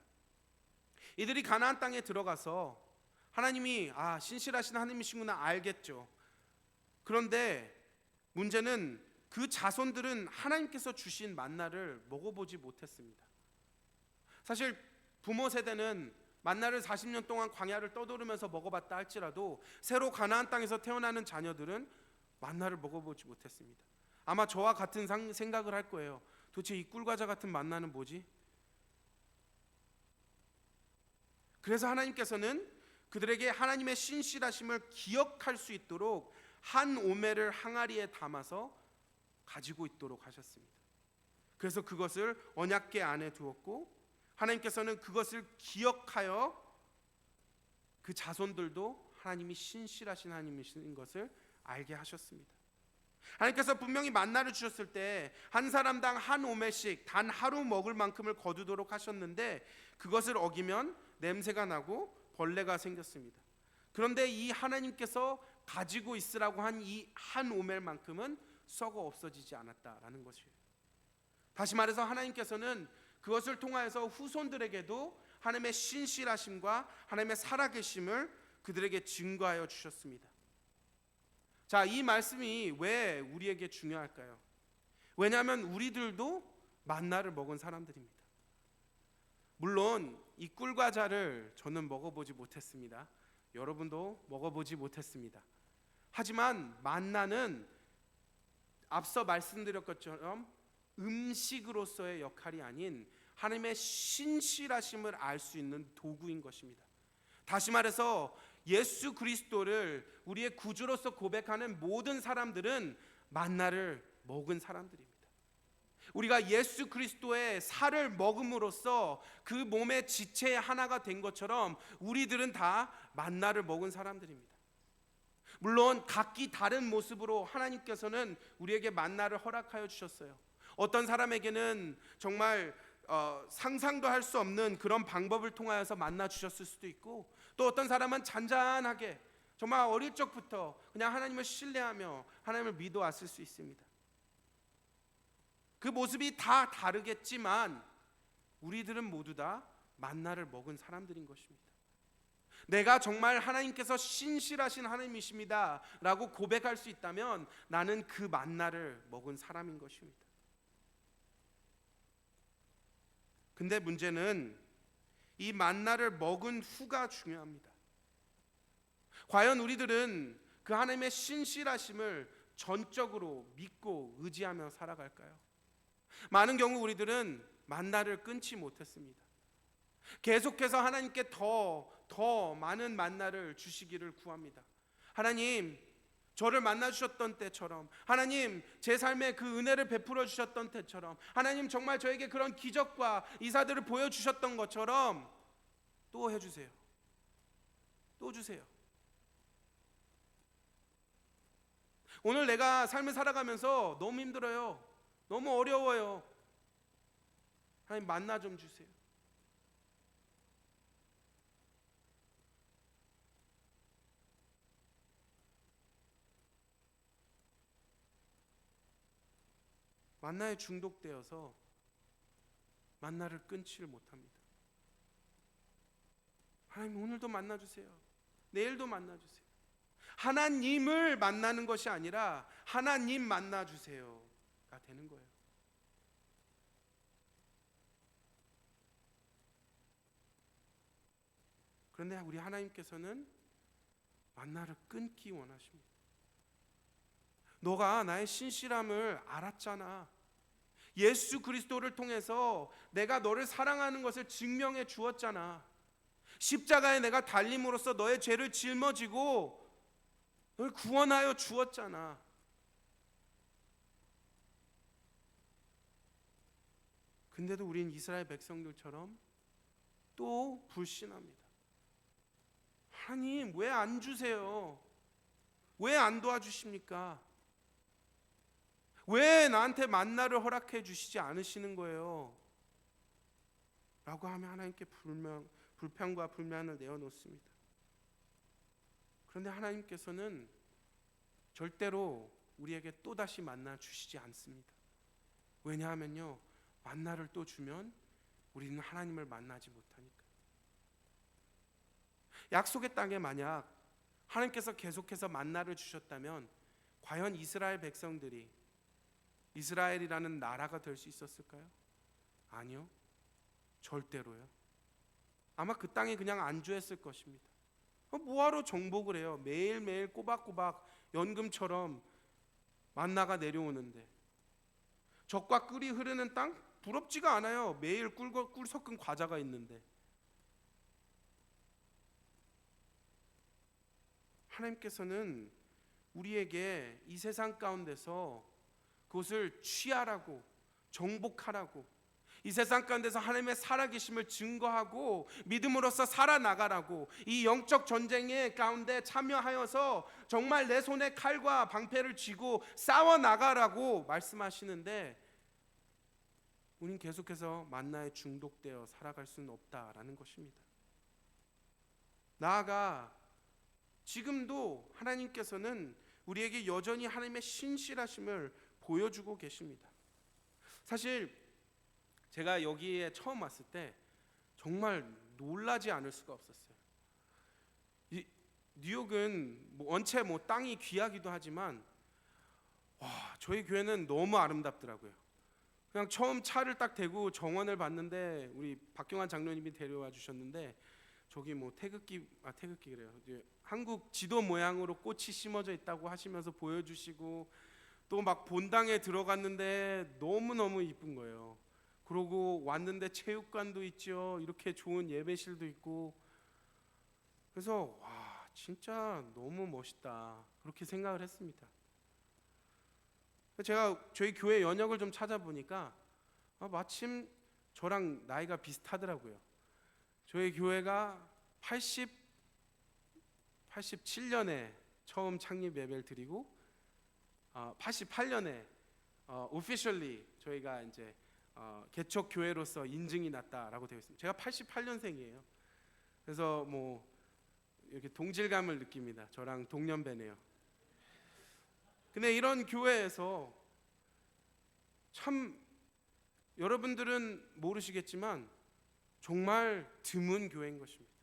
이들이 가나안 땅에 들어가서 하나님이 신실하신 하나님이시구나 알겠죠. 그런데 문제는 그 자손들은 하나님께서 주신 만나를 먹어보지 못했습니다. 사실 부모 세대는 만나를 40년 동안 광야를 떠돌으면서 먹어봤다 할지라도 새로 가나안 땅에서 태어나는 자녀들은 만나를 먹어보지 못했습니다. 아마 저와 같은 생각을 할 거예요. 도대체 이 꿀과자 같은 만나는 뭐지? 그래서 하나님께서는 그들에게 하나님의 신실하심을 기억할 수 있도록 한 오멜을 항아리에 담아서 가지고 있도록 하셨습니다. 그래서 그것을 언약궤 안에 두었고, 하나님께서는 그것을 기억하여 그 자손들도 하나님이 신실하신 하나님이신 것을 알게 하셨습니다. 하나님께서 분명히 만나를 주셨을 때 한 사람당 한 오멜씩 단 하루 먹을 만큼을 거두도록 하셨는데, 그것을 어기면 냄새가 나고 벌레가 생겼습니다. 그런데 이 하나님께서 가지고 있으라고 한 이 한 오멜만큼은 썩어 없어지지 않았다라는 것이에요. 다시 말해서 하나님께서는 그것을 통하여서 후손들에게도 하나님의 신실하심과 하나님의 살아계심을 그들에게 증거하여 주셨습니다. 자, 이 말씀이 왜 우리에게 중요할까요? 왜냐하면 우리들도 만나를 먹은 사람들입니다. 물론 이 꿀과자를 저는 먹어보지 못했습니다. 여러분도 먹어보지 못했습니다. 하지만 만나는 앞서 말씀드렸 것처럼 음식으로서의 역할이 아닌 하나님의 신실하심을 알 수 있는 도구인 것입니다. 다시 말해서 예수 그리스도를 우리의 구주로서 고백하는 모든 사람들은 만나를 먹은 사람들입니다. 우리가 예수 그리스도의 살을 먹음으로써 그 몸의 지체의 하나가 된 것처럼 우리들은 다 만나를 먹은 사람들입니다. 물론 각기 다른 모습으로 하나님께서는 우리에게 만나를 허락하여 주셨어요. 어떤 사람에게는 정말 상상도 할 수 없는 그런 방법을 통하여서 만나 주셨을 수도 있고, 또 어떤 사람은 잔잔하게 정말 어릴 적부터 그냥 하나님을 신뢰하며 하나님을 믿어왔을 수 있습니다. 그 모습이 다 다르겠지만 우리들은 모두 다 만나를 먹은 사람들인 것입니다. 내가 정말 하나님께서 신실하신 하나님이십니다 라고 고백할 수 있다면 나는 그 만나를 먹은 사람인 것입니다. 근데 문제는 이 만나를 먹은 후가 중요합니다. 과연 우리들은 그 하나님의 신실하심을 전적으로 믿고 의지하며 살아갈까요? 많은 경우 우리들은 만나를 끊지 못했습니다. 계속해서 하나님께 더 많은 만나를 주시기를 구합니다. 하나님, 저를 만나 주셨던 때처럼, 하나님 제 삶에 그 은혜를 베풀어 주셨던 때처럼, 하나님 정말 저에게 그런 기적과 이사들을 보여주셨던 것처럼 또 해주세요. 또 주세요. 오늘 내가 삶을 살아가면서 너무 힘들어요. 너무 어려워요. 하나님 만나 좀 주세요. 만나에 중독되어서 만나를 끊지를 못합니다. 하나님 오늘도 만나 주세요. 내일도 만나 주세요. 하나님을 만나는 것이 아니라 하나님 만나 주세요가 되는 거예요. 그런데 우리 하나님께서는 만나를 끊기 원하십니다. 너가 나의 신실함을 알았잖아. 예수 그리스도를 통해서 내가 너를 사랑하는 것을 증명해 주었잖아. 십자가에 내가 달림으로써 너의 죄를 짊어지고 널 구원하여 주었잖아. 근데도 우린 이스라엘 백성들처럼 또 불신합니다. 하나님 왜 안 주세요? 왜 안 도와주십니까? 왜 나한테 만나를 허락해 주시지 않으시는 거예요? 라고 하며 하나님께 불평과 불만을 내어놓습니다. 그런데 하나님께서는 절대로 우리에게 또다시 만나 주시지 않습니다. 왜냐하면요, 만나를 또 주면 우리는 하나님을 만나지 못하니까. 약속의 땅에 만약 하나님께서 계속해서 만나를 주셨다면 과연 이스라엘 백성들이 이스라엘이라는 나라가 될 수 있었을까요? 아니요, 절대로요. 아마 그 땅에 그냥 안주했을 것입니다. 뭐하러 정복을 해요? 매일매일 꼬박꼬박 연금처럼 만나가 내려오는데, 젖과 꿀이 흐르는 땅? 부럽지가 않아요. 매일 꿀 섞은 과자가 있는데. 하나님께서는 우리에게 이 세상 가운데서 그것을 취하라고, 정복하라고, 이 세상 가운데서 하나님의 살아계심을 증거하고 믿음으로써 살아나가라고, 이 영적 전쟁의 가운데 참여하여서 정말 내 손에 칼과 방패를 쥐고 싸워나가라고 말씀하시는데, 우린 계속해서 만나에 중독되어 살아갈 수는 없다라는 것입니다. 나아가 지금도 하나님께서는 우리에게 여전히 하나님의 신실하심을 보여주고 계십니다. 사실 제가 여기에 처음 왔을 때 정말 놀라지 않을 수가 없었어요. 뉴욕은 원체 땅이 귀하기도 하지만 저희 교회는 너무 아름답더라고요. 그냥 처음 차를 딱 대고 정원을 봤는데, 우리 박경환 장로님이 데려와 주셨는데, 저기 태극기래요. 한국 지도 모양으로 꽃이 심어져 있다고 하시면서 보여주시고, 또 막 본당에 들어갔는데 너무너무 이쁜 거예요. 그러고 왔는데 체육관도 있죠. 이렇게 좋은 예배실도 있고. 그래서 진짜 너무 멋있다, 그렇게 생각을 했습니다. 제가 저희 교회 연역을 좀 찾아보니까 마침 저랑 나이가 비슷하더라고요. 저희 교회가 87년에 처음 창립 예배를 드리고 88년에 officially 저희가 이제 개척 교회로서 인증이 났다라고 되어 있습니다. 제가 88년생이에요. 그래서 이렇게 동질감을 느낍니다. 저랑 동년배네요. 근데 이런 교회에서 참 여러분들은 모르시겠지만 정말 드문 교회인 것입니다.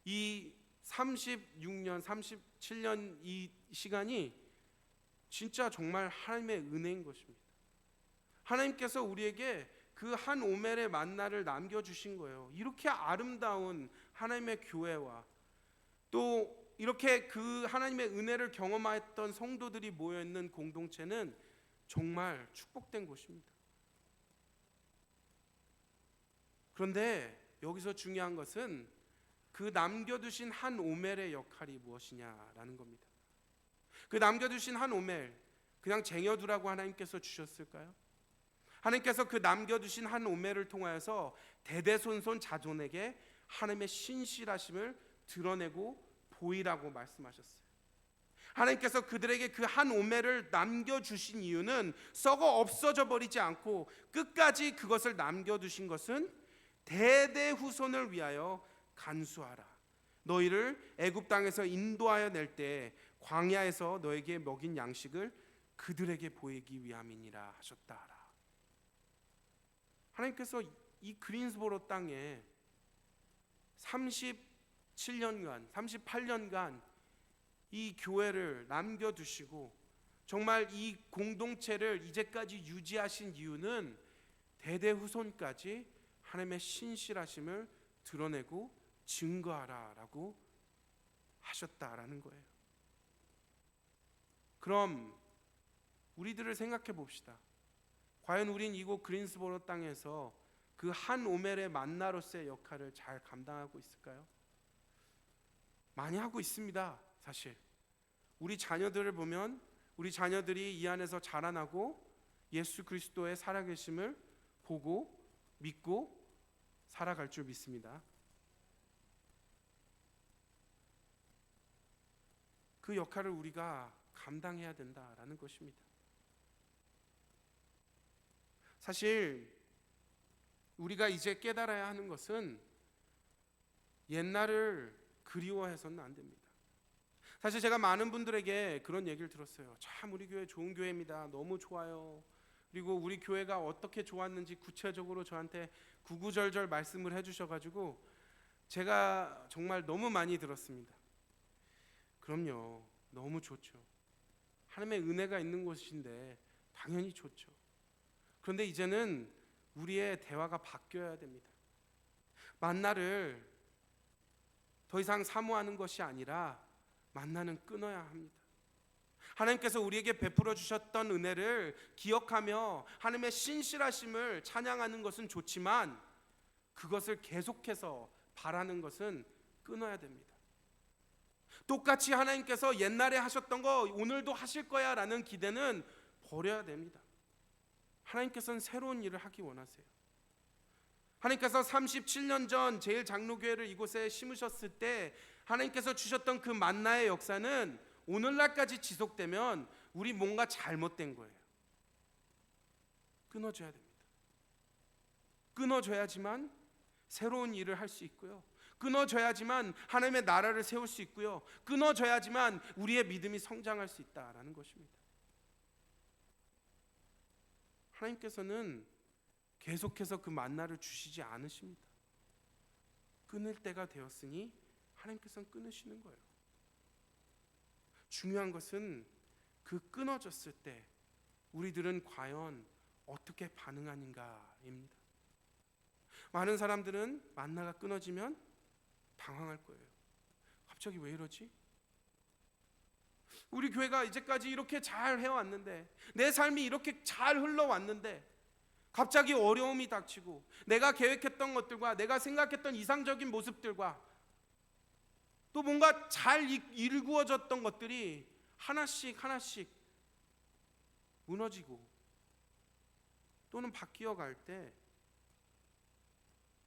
이 36년, 37년 이 시간이 진짜 정말 하나님의 은혜인 것입니다. 하나님께서 우리에게 그 한 오멜의 만나를 남겨주신 거예요. 이렇게 아름다운 하나님의 교회와 또 이렇게 그 하나님의 은혜를 경험했던 성도들이 모여 있는 공동체는 정말 축복된 곳입니다. 그런데 여기서 중요한 것은 그 남겨두신 한 오멜의 역할이 무엇이냐라는 겁니다. 그 남겨두신 한 오멜, 그냥 쟁여두라고 하나님께서 주셨을까요? 하나님께서 그 남겨두신 한 오멜을 통하여서 대대손손 자손에게 하나님의 신실하심을 드러내고 보이라고 말씀하셨어요. 하나님께서 그들에게 그 한 오멜을 남겨주신 이유는 썩어 없어져 버리지 않고 끝까지 그것을 남겨두신 것은 대대 후손을 위하여 간수하라. 너희를 애굽 땅에서 인도하여 낼 때 광야에서 너에게 먹인 양식을 그들에게 보이기 위함이니라 하셨다. 하나님께서 이 그린스보로 땅에 37년간, 38년간 이 교회를 남겨두시고 정말 이 공동체를 이제까지 유지하신 이유는 대대 후손까지 하나님의 신실하심을 드러내고 증거하라라고 하셨다라는 거예요. 그럼 우리들을 생각해 봅시다. 과연 우린 이곳 그린스보로 땅에서 그 한 오멜의 만나로서의 역할을 잘 감당하고 있을까요? 많이 하고 있습니다. 사실 우리 자녀들을 보면 우리 자녀들이 이 안에서 자라나고 예수 그리스도의 살아계심을 보고 믿고 살아갈 줄 믿습니다. 그 역할을 우리가 감당해야 된다라는 것입니다. 사실 우리가 이제 깨달아야 하는 것은 옛날을 그리워해서는 안 됩니다. 사실 제가 많은 분들에게 그런 얘기를 들었어요. 참 우리 교회 좋은 교회입니다. 너무 좋아요. 그리고 우리 교회가 어떻게 좋았는지 구체적으로 저한테 구구절절 말씀을 해주셔가지고 제가 정말 너무 많이 들었습니다. 그럼요, 너무 좋죠. 하나님의 은혜가 있는 곳인데 당연히 좋죠. 그런데 이제는 우리의 대화가 바뀌어야 됩니다. 만나를 더 이상 사모하는 것이 아니라 만나는 끊어야 합니다. 하나님께서 우리에게 베풀어 주셨던 은혜를 기억하며 하나님의 신실하심을 찬양하는 것은 좋지만 그것을 계속해서 바라는 것은 끊어야 됩니다. 똑같이 하나님께서 옛날에 하셨던 거 오늘도 하실 거야 라는 기대는 버려야 됩니다. 하나님께서는 새로운 일을 하기 원하세요. 하나님께서 37년 전 제일 장로교회를 이곳에 심으셨을 때 하나님께서 주셨던 그 만나의 역사는 오늘날까지 지속되면 우리 뭔가 잘못된 거예요. 끊어줘야 됩니다. 끊어줘야지만 새로운 일을 할 수 있고요. 끊어줘야지만 하나님의 나라를 세울 수 있고요. 끊어줘야지만 우리의 믿음이 성장할 수 있다라는 것입니다. 하나님께서는 계속해서 그 만나를 주시지 않으십니다. 끊을 때가 되었으니 하나님께서는 끊으시는 거예요. 중요한 것은 그 끊어졌을 때 우리들은 과연 어떻게 반응하는가입니다. 많은 사람들은 만나가 끊어지면 당황할 거예요. 갑자기 왜 이러지? 우리 교회가 이제까지 이렇게 잘 해왔는데, 내 삶이 이렇게 잘 흘러왔는데 갑자기 어려움이 닥치고 내가 계획했던 것들과 내가 생각했던 이상적인 모습들과 또 뭔가 잘 일구어졌던 것들이 하나씩 하나씩 무너지고 또는 바뀌어 갈 때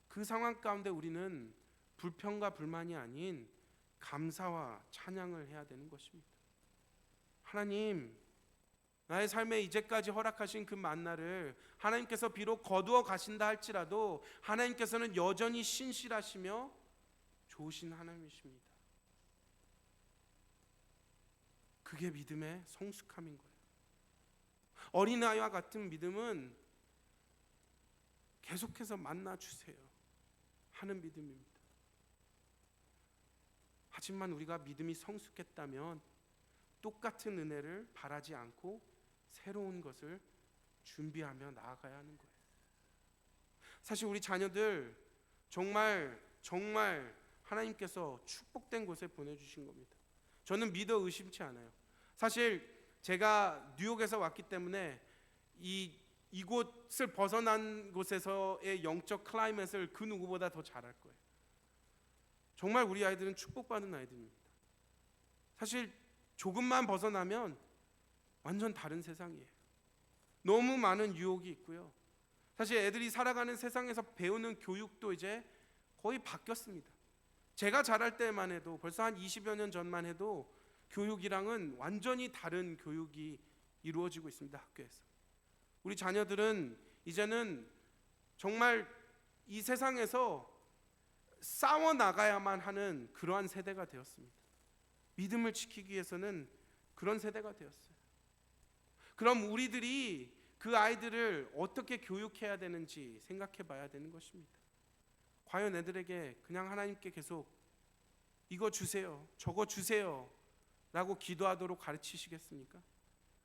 그 상황 가운데 우리는 불평과 불만이 아닌 감사와 찬양을 해야 되는 것입니다. 하나님, 나의 삶에 이제까지 허락하신 그 만나를 하나님께서 비록 거두어 가신다 할지라도 하나님께서는 여전히 신실하시며 좋으신 하나님이십니다. 그게 믿음의 성숙함인 거예요. 어린아이와 같은 믿음은 계속해서 만나 주세요 하는 믿음입니다. 하지만 우리가 믿음이 성숙했다면 똑같은 은혜를 바라지 않고 새로운 것을 준비하며 나아가야 하는 거예요. 사실 우리 자녀들 정말 하나님께서 축복된 곳에 보내주신 겁니다. 저는 믿어 의심치 않아요. 사실 제가 뉴욕에서 왔기 때문에 이곳을 벗어난 곳에서의 영적 클라이밋을 그 누구보다 더 잘할 거예요. 정말 우리 아이들은 축복받은 아이들입니다. 사실 조금만 벗어나면 완전 다른 세상이에요. 너무 많은 유혹이 있고요. 사실 애들이 살아가는 세상에서 배우는 교육도 이제 거의 바뀌었습니다. 제가 자랄 때만 해도 벌써 한 20여 년 전만 해도 교육이랑은 완전히 다른 교육이 이루어지고 있습니다. 학교에서. 우리 자녀들은 이제는 정말 이 세상에서 싸워 나가야만 하는 그러한 세대가 되었습니다. 믿음을 지키기 위해서는 그런 세대가 되었어요. 그럼 우리들이 그 아이들을 어떻게 교육해야 되는지 생각해 봐야 되는 것입니다. 과연 애들에게 그냥 하나님께 계속 이거 주세요, 저거 주세요 라고 기도하도록 가르치시겠습니까?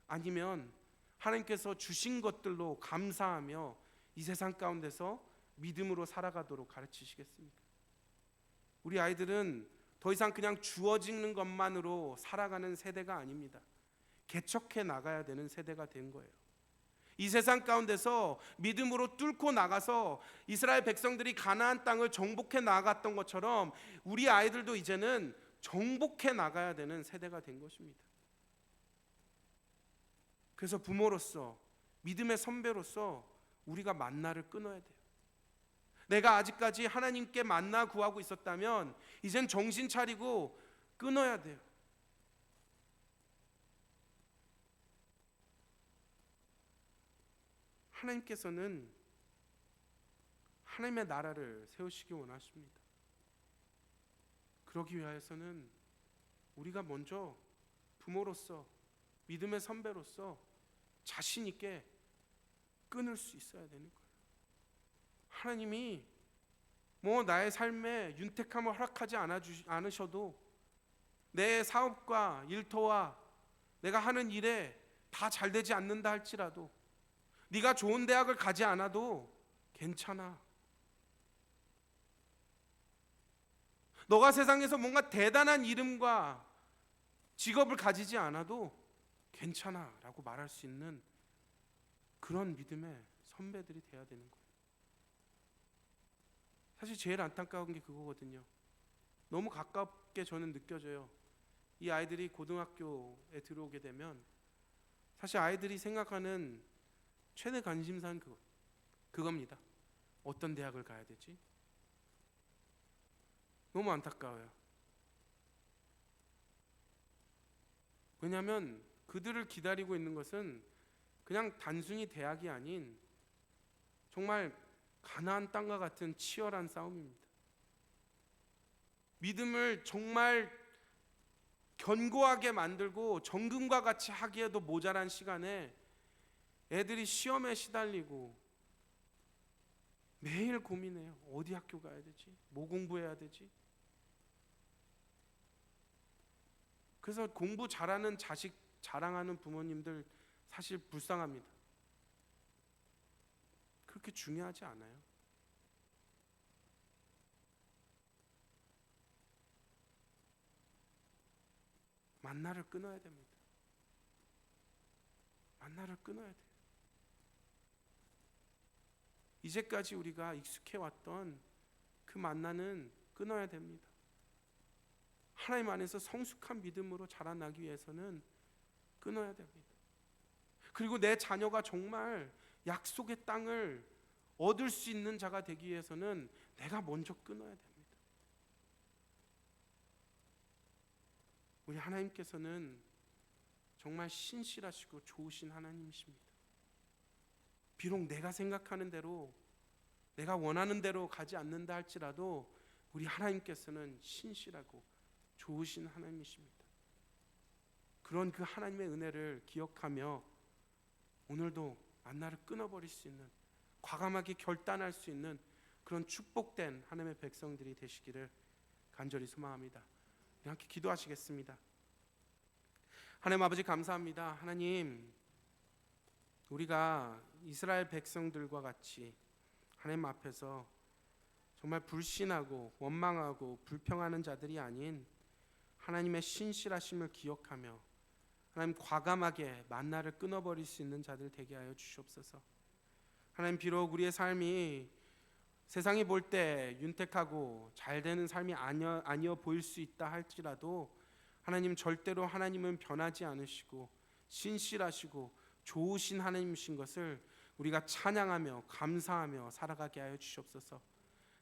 아니면 하나님께서 주신 것들로 감사하며 이 세상 가운데서 믿음으로 살아가도록 가르치시겠습니까? 우리 아이들은 더 이상 그냥 주어지는 것만으로 살아가는 세대가 아닙니다. 개척해 나가야 되는 세대가 된 거예요. 이 세상 가운데서 믿음으로 뚫고 나가서 이스라엘 백성들이 가나안 땅을 정복해 나갔던 것처럼 우리 아이들도 이제는 정복해 나가야 되는 세대가 된 것입니다. 그래서 부모로서, 믿음의 선배로서 우리가 만나를 끊어야 돼요. 내가 아직까지 하나님께 만나 구하고 있었다면 이젠 정신 차리고 끊어야 돼요. 하나님께서는 하나님의 나라를 세우시기 원하십니다. 그러기 위하여서는 우리가 먼저 부모로서, 믿음의 선배로서 자신 있게 끊을 수 있어야 되는 거예요. 하나님이 나의 삶에 윤택함을 허락하지 않으셔도 내 사업과 일터와 내가 하는 일에 다 잘 되지 않는다 할지라도, 네가 좋은 대학을 가지 않아도 괜찮아. 너가 세상에서 뭔가 대단한 이름과 직업을 가지지 않아도 괜찮아 라고 말할 수 있는 그런 믿음의 선배들이 돼야 되는 거예요. 사실 제일 안타까운 게 그거거든요. 너무 가깝게 저는 느껴져요. 이 아이들이 고등학교에 들어오게 되면 사실 아이들이 생각하는 최대 관심사는 그겁니다. 어떤 대학을 가야 되지? 너무 안타까워요. 왜냐하면 그들을 기다리고 있는 것은 그냥 단순히 대학이 아닌 정말 가나안 땅과 같은 치열한 싸움입니다. 믿음을 정말 견고하게 만들고 정금과 같이 하기에도 모자란 시간에 애들이 시험에 시달리고 매일 고민해요. 어디 학교 가야 되지? 뭐 공부해야 되지? 그래서 공부 잘하는 자식 자랑하는 부모님들 사실 불쌍합니다. 그렇게 중요하지 않아요. 만나를 끊어야 됩니다. 만나를 끊어야 돼요. 이제까지 우리가 익숙해 왔던 그 만나는 끊어야 됩니다. 하나님 안에서 성숙한 믿음으로 자라나기 위해서는 끊어야 됩니다. 그리고 내 자녀가 정말 약속의 땅을 얻을 수 있는 자가 되기 위해서는 내가 먼저 끊어야 됩니다. 우리 하나님께서는 정말 신실하시고 좋으신 하나님이십니다. 비록 내가 생각하는 대로, 내가 원하는 대로 가지 않는다 할지라도 우리 하나님께서는 신실하고 좋으신 하나님이십니다. 그런 그 하나님의 은혜를 기억하며 오늘도 만나를 끊어버릴 수 있는, 과감하게 결단할 수 있는 그런 축복된 하나님의 백성들이 되시기를 간절히 소망합니다. 우리 함께 기도하시겠습니다. 하나님 아버지 감사합니다. 하나님, 우리가 이스라엘 백성들과 같이 하나님 앞에서 정말 불신하고 원망하고 불평하는 자들이 아닌 하나님의 신실하심을 기억하며 하나님 과감하게 만나를 끊어버릴 수 있는 자들 되게 하여 주시옵소서. 하나님 비록 우리의 삶이 세상이 볼 때 윤택하고 잘 되는 삶이 아니어 보일 수 있다 할지라도 하나님 절대로 하나님은 변하지 않으시고 신실하시고 좋으신 하나님이신 것을 우리가 찬양하며 감사하며 살아가게 하여 주시옵소서.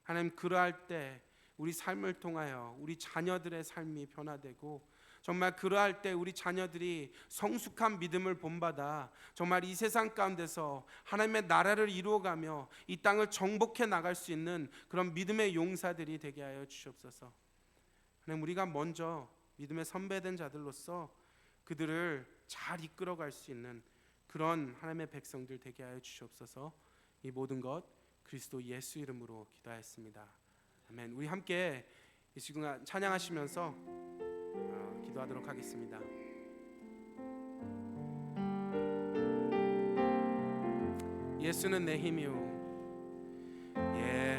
하나님 그러할 때 우리 삶을 통하여 우리 자녀들의 삶이 변화되고 정말 그러할 때 우리 자녀들이 성숙한 믿음을 본받아 정말 이 세상 가운데서 하나님의 나라를 이루어가며 이 땅을 정복해 나갈 수 있는 그런 믿음의 용사들이 되게 하여 주시옵소서. 하나님 우리가 먼저 믿음의 선배된 자들로서 그들을 잘 이끌어갈 수 있는 그런 하나님의 백성들 되게 하여 주시옵소서. 이 모든 것 그리스도 예수 이름으로 기도하였습니다. 아멘. 우리 함께 이 시간 찬양하시면서 기도하도록 하겠습니다. 예수는 내 힘이요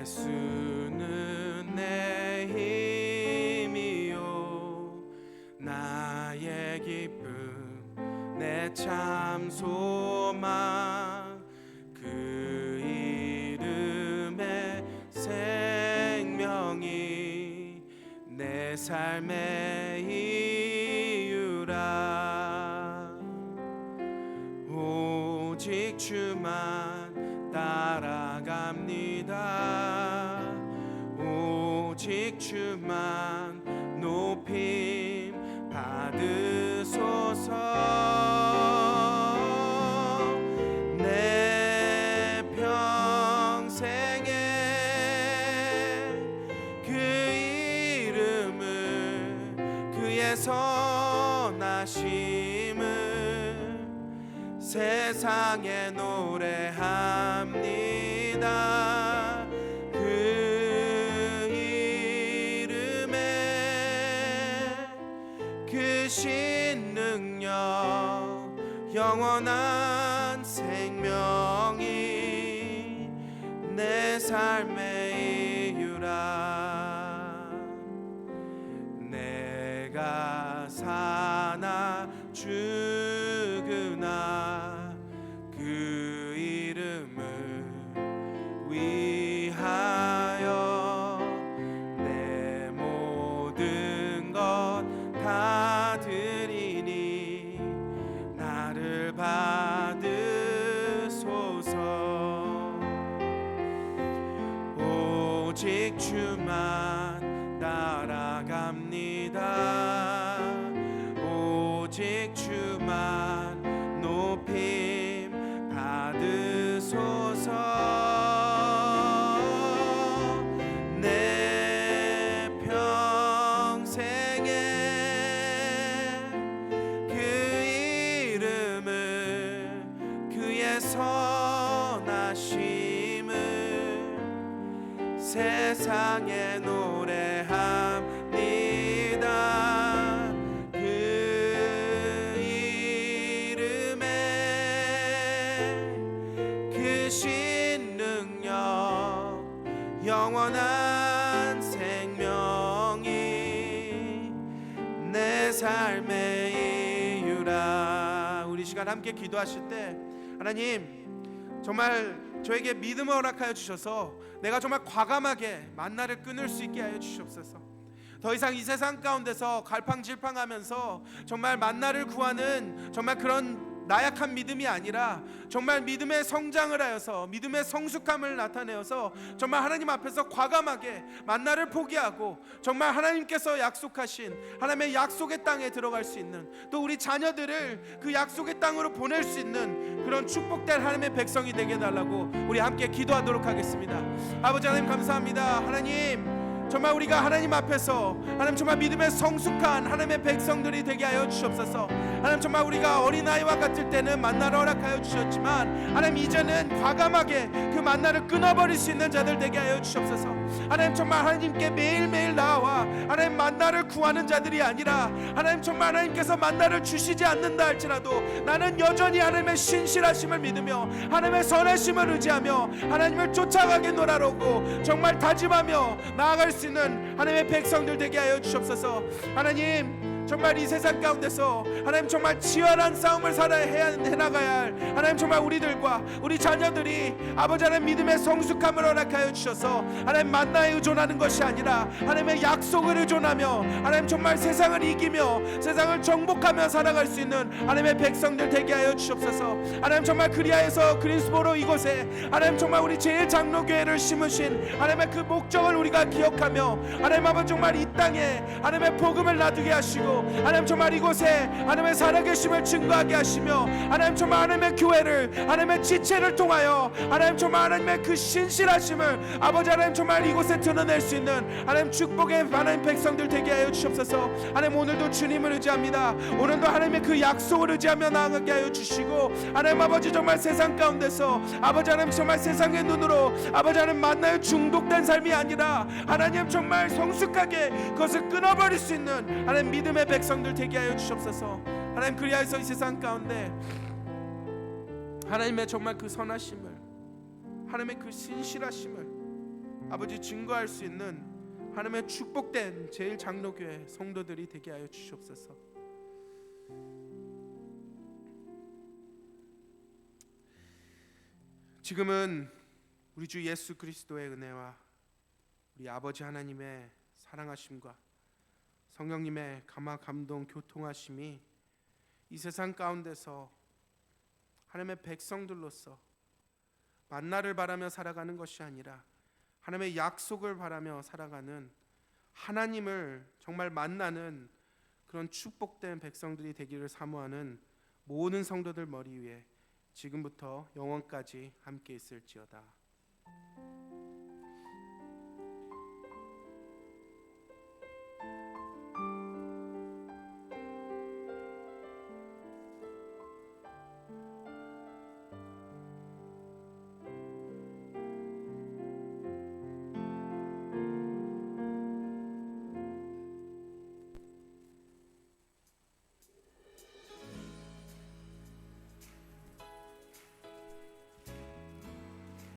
예수는 내 힘이요 나의 기쁨 내 참 소망 그 이름의 생명이 내 삶의 이유라 오직 주만 따라갑니다 오직 주만 높임 받으소서 내 평생에 그 이름을 그의 선하심을 세상에 노래합니다 그 이름에 그 신능력 영원한 생명이 내 삶의 이유라 내가 사나 죽으나 그 이름을 위하여 내 모든 것 다 드리니 나를 받으소서 오직 주만 따라갑니다 오직 주만 높임 받으소서 내 평생에 그 이름을 그의 선하심을 세상에 노래합니다 그 이름에 그 신능력 영원한 생명이 내 삶의 이유라 우리 시간 함께 기도하실 때 하나님 정말 저에게 믿음을 허락하여 주셔서 내가 정말 과감하게 만나를 끊을 수 있게 하여 주시옵소서 더 이상 이 세상 가운데서 갈팡질팡하면서 정말 만나를 구하는 정말 그런 나약한 믿음이 아니라 정말 믿음의 성장을 하여서 믿음의 성숙함을 나타내어서 정말 하나님 앞에서 과감하게 만나를 포기하고 정말 하나님께서 약속하신 하나님의 약속의 땅에 들어갈 수 있는 또 우리 자녀들을 그 약속의 땅으로 보낼 수 있는 그런 축복된 하나님의 백성이 되게 해달라고 우리 함께 기도하도록 하겠습니다. 아버지 하나님 감사합니다. 하나님 정말 우리가 하나님 앞에서 하나님 정말 믿음의 성숙한 하나님의 백성들이 되게 하여 주시옵소서. 하나님 정말 우리가 어린아이와 같을 때는 만나를 허락하여 주셨지만 하나님 이제는 과감하게 그 만나를 끊어버릴 수 있는 자들 되게 하여 주시옵소서. 하나님 정말 하나님께 매일매일 나와 하나님 만나를 구하는 자들이 아니라 하나님 정말 하나님께서 만나를 주시지 않는다 할지라도 나는 여전히 하나님의 신실하심을 믿으며 하나님의 선하심을 의지하며 하나님을 쫓아가겠노라고 정말 다짐하며 나아갈 수 있는 하나님의 백성들 되게 하여 주옵소서. 하나님 정말 이 세상 가운데서 하나님 정말 치열한 싸움을 해나가야 할 하나님 정말 우리들과 우리 자녀들이 아버지 하나님 믿음의 성숙함을 허락하여 주셔서 하나님 만나에 의존하는 것이 아니라 하나님의 약속을 의존하며 하나님 정말 세상을 이기며 세상을 정복하며 살아갈 수 있는 하나님의 백성들 되게 하여 주옵소서. 하나님 정말 그리하여서 그리스도로 이곳에 하나님 정말 우리 제일 장로교회를 심으신 하나님의 그 목적을 우리가 기억하며 하나님 아버지 정말 이 땅에 하나님의 복음을 나두게 하시고 하나님 정말 이곳에 하나님의 살아계심을 증거하게 하시며 하나님 정말 하나님의 교회를 하나님의 지체를 통하여 하나님 정말 하나님의 그 신실하심을 아버지 하나님 정말 이곳에 드러낼 수 있는 하나님 축복의 하나님 백성들 되게 하여 주옵소서. 하나님 오늘도 주님을 의지합니다. 오늘도 하나님의 그 약속을 의지하며 나아가게 하여 주시고 하나님 아버지 정말 세상 가운데서 아버지 하나님 정말 세상의 눈으로 아버지 하나님 만나에 중독된 삶이 아니라 하나님 정말 성숙하게 그것을 끊어버릴 수 있는 하나님 믿음의 백성들 되게 하여 주옵소서. 하나님 그리하여서 이 세상 가운데 하나님의 정말 그 선하심을 하나님의 그 신실하심을 아버지 증거할 수 있는 하나님의 축복된 제일 장로교회 성도들이 되게 하여 주옵소서. 지금은 우리 주 예수 그리스도의 은혜와 우리 아버지 하나님의 사랑하심과 성령님의 감화 감동 교통하심이 이 세상 가운데서 하나님의 백성들로서 만나를 바라며 살아가는 것이 아니라 하나님의 약속을 바라며 살아가는 하나님을 정말 만나는 그런 축복된 백성들이 되기를 사모하는 모든 성도들 머리 위에 지금부터 영원까지 함께 있을지어다.